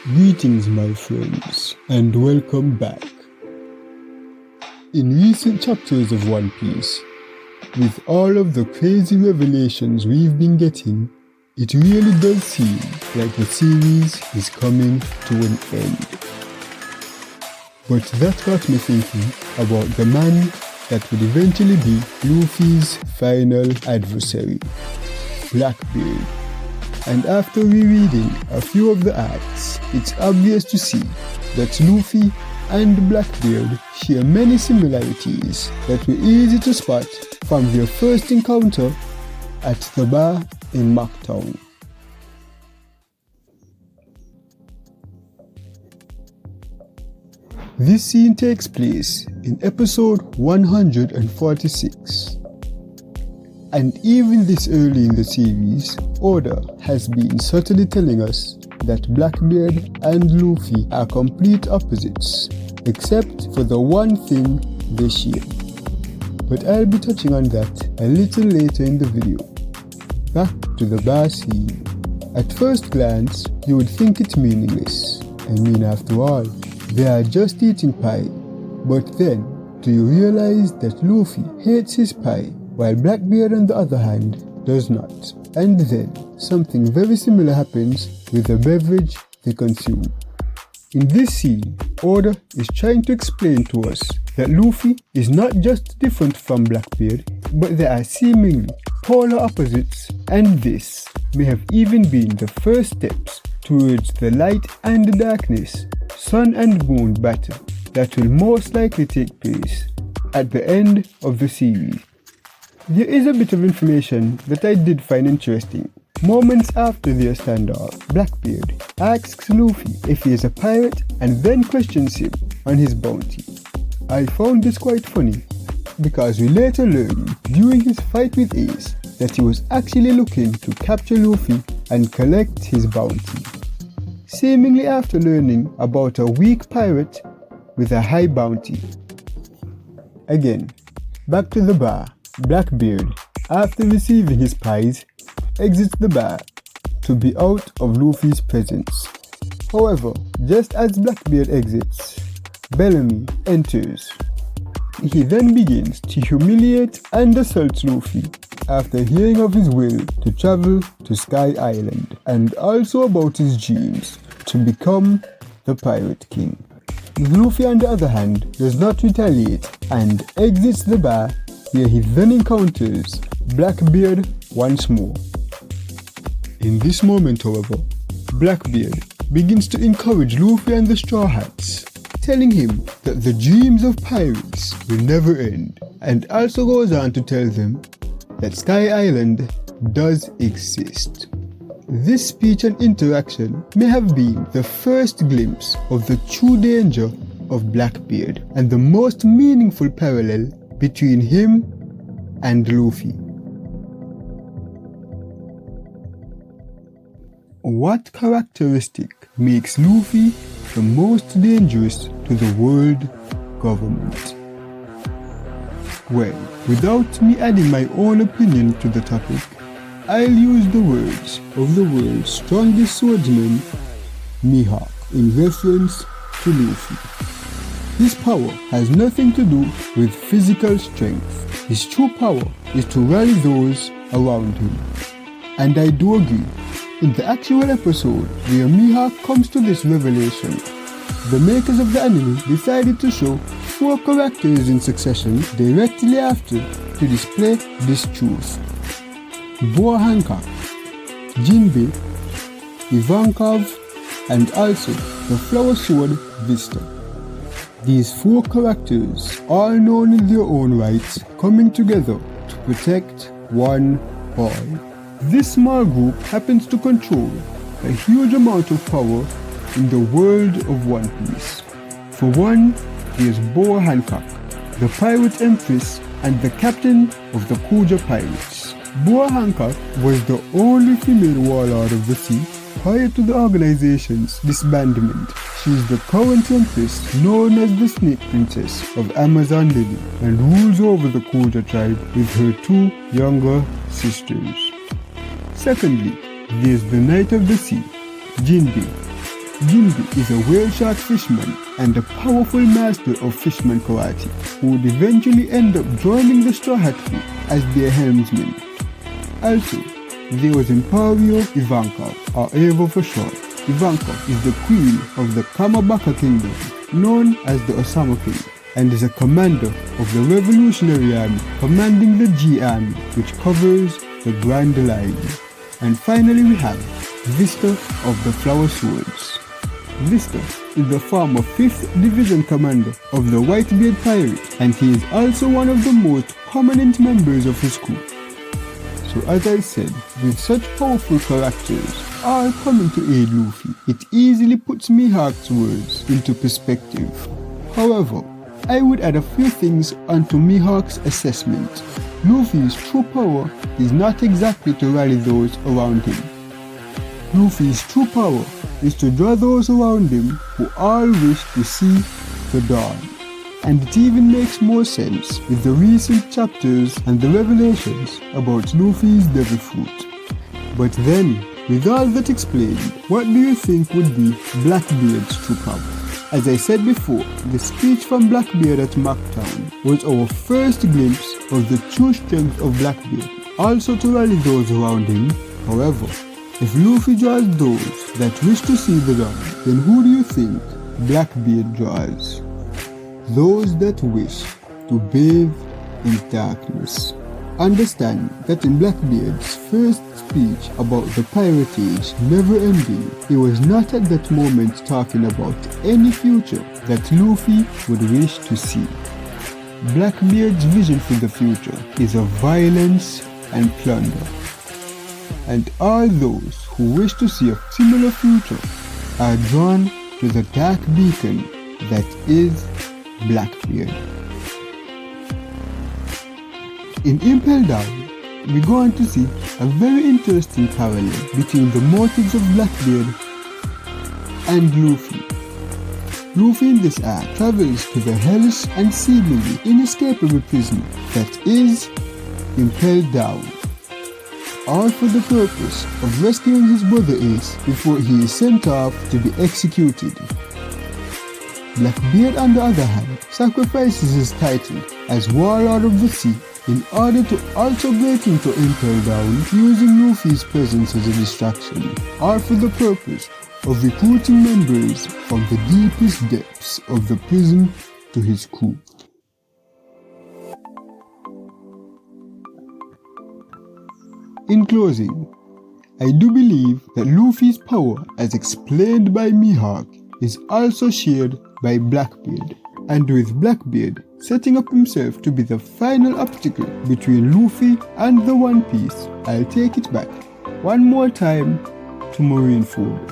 Greetings my friends, and welcome back. In recent chapters of One Piece, with all of the crazy revelations we've been getting, it really does seem like the series is coming to an end. But that got me thinking about the man that would eventually be Luffy's final adversary, Blackbeard. And after rereading a few of the arcs, it's obvious to see that Luffy and Blackbeard share many similarities that were easy to spot from their first encounter at the bar in Mocktown. This scene takes place in episode 146. And even this early in the series, Oda has been subtly telling us that Blackbeard and Luffy are complete opposites, except for the one thing they share. But I'll be touching on that a little later in the video. Back to the bar scene. At first glance, you would think it's meaningless. I mean, after all, they are just eating pie. But then, do you realize that Luffy hates his pie, while Blackbeard on the other hand does not? And then something very similar happens with the beverage they consume. In this scene, Oda is trying to explain to us that Luffy is not just different from Blackbeard, but they are seemingly polar opposites, and this may have even been the first steps towards the light and the darkness, sun and moon battle that will most likely take place at the end of the series. There is a bit of information that I did find interesting. Moments after their standoff, Blackbeard asks Luffy if he is a pirate and then questions him on his bounty. I found this quite funny because we later learn during his fight with Ace that he was actually looking to capture Luffy and collect his bounty. Seemingly after learning about a weak pirate with a high bounty. Again, back to the bar. Blackbeard, after receiving his prize, exits the bar to be out of Luffy's presence. However, just as Blackbeard exits, Bellamy enters. He then begins to humiliate and assault Luffy after hearing of his will to travel to Sky Island and also about his dreams to become the Pirate King. Luffy, on the other hand, does not retaliate and exits the bar, where he then encounters Blackbeard once more. In this moment, however, Blackbeard begins to encourage Luffy and the Straw Hats, telling him that the dreams of pirates will never end, and also goes on to tell them that Sky Island does exist. This speech and interaction may have been the first glimpse of the true danger of Blackbeard and the most meaningful parallel between him and Luffy. What characteristic makes Luffy the most dangerous to the world government? Well, without me adding my own opinion to the topic, I'll use the words of the world's strongest swordsman, Mihawk, in reference to Luffy. His power has nothing to do with physical strength. His true power is to rally those around him. And I do agree, in the actual episode where Mihawk comes to this revelation, the makers of the anime decided to show 4 characters in succession directly after to display this truth. Boa Hancock, Jinbei, Ivankov, and also the Flower Sword Vista. These 4 characters, all known in their own rights, coming together to protect one boy. This small group happens to control a huge amount of power in the world of One Piece. For one, there's Boa Hancock, the pirate empress and the captain of the Kuja pirates. Boa Hancock was the only female warlord of the sea prior to the organization's disbandment. She is the current empress known as the Snake Princess of Amazon Lily and rules over the Kuja tribe with her 2 younger sisters. Secondly, there's the Knight of the Sea, Jinbei, Gimby is a whale shark fisherman and a powerful master of fisherman karate who would eventually end up joining the Straw Hat crew as their helmsman. Also, there was Emporio Ivankov, or Eva for short. Ivankov is the queen of the Kamabaka Kingdom, known as the Osama King, and is a commander of the Revolutionary Army, commanding the G Army, which covers the Grand Line. And finally we have Vista of the Flower Swords. Vista is the former 5th Division commander of the Whitebeard Pirates, and he is also one of the most prominent members of his crew. So as I said, with such powerful characters all coming to aid Luffy, it easily puts Mihawk's words into perspective. However, I would add a few things onto Mihawk's assessment. Luffy's true power is not exactly to rally those around him. Luffy's true power is to draw those around him who all wish to see the dawn. And it even makes more sense with the recent chapters and the revelations about Luffy's devil fruit. But then, with all that explained, what do you think would be Blackbeard's true power? As I said before, the speech from Blackbeard at Mocktown was our first glimpse of the true strength of Blackbeard, also to rally those around him. However, if Luffy draws those that wish to see the dawn, then who do you think Blackbeard draws? Those that wish to bathe in darkness. Understand that in Blackbeard's first speech about the pirate age never ending, he was not at that moment talking about any future that Luffy would wish to see. Blackbeard's vision for the future is of violence and plunder. And all those who wish to see a similar future are drawn to the dark beacon that is Blackbeard. In Impel Down, we're going to see a very interesting parallel between the motives of Blackbeard and Luffy. Luffy in this arc travels to the hellish and seemingly inescapable prison that is Impel Down, all for the purpose of rescuing his brother Ace before he is sent off to be executed. Blackbeard, on the other hand, sacrifices his title as Warlord of the Sea in order to also break into Impel Down using Luffy's presence as a distraction, all for the purpose of recruiting members from the deepest depths of the prison to his crew. In closing, I do believe that Luffy's power, as explained by Mihawk, is also shared by Blackbeard, and with Blackbeard setting up himself to be the final obstacle between Luffy and the One Piece, I'll take it back one more time to Marineford.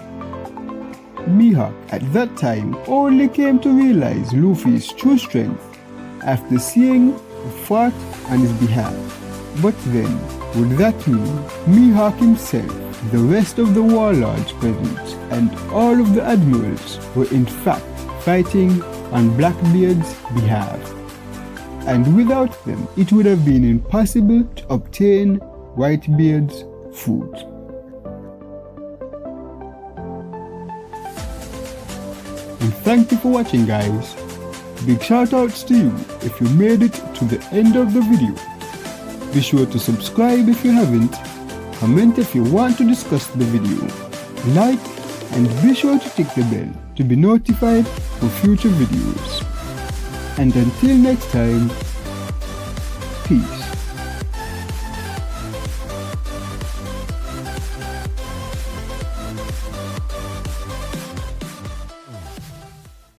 Mihawk at that time only came to realize Luffy's true strength after seeing the fought on his behalf. But then, would that mean Mihawk himself, the rest of the warlords present, and all of the admirals were in fact fighting on Blackbeard's behalf? And without them, it would have been impossible to obtain Whitebeard's fruit. And thank you for watching, guys. Big shout outs to you if you made it to the end of the video. Be sure to subscribe if you haven't, comment if you want to discuss the video, like, and be sure to tick the bell to be notified for future videos. And until next time, peace.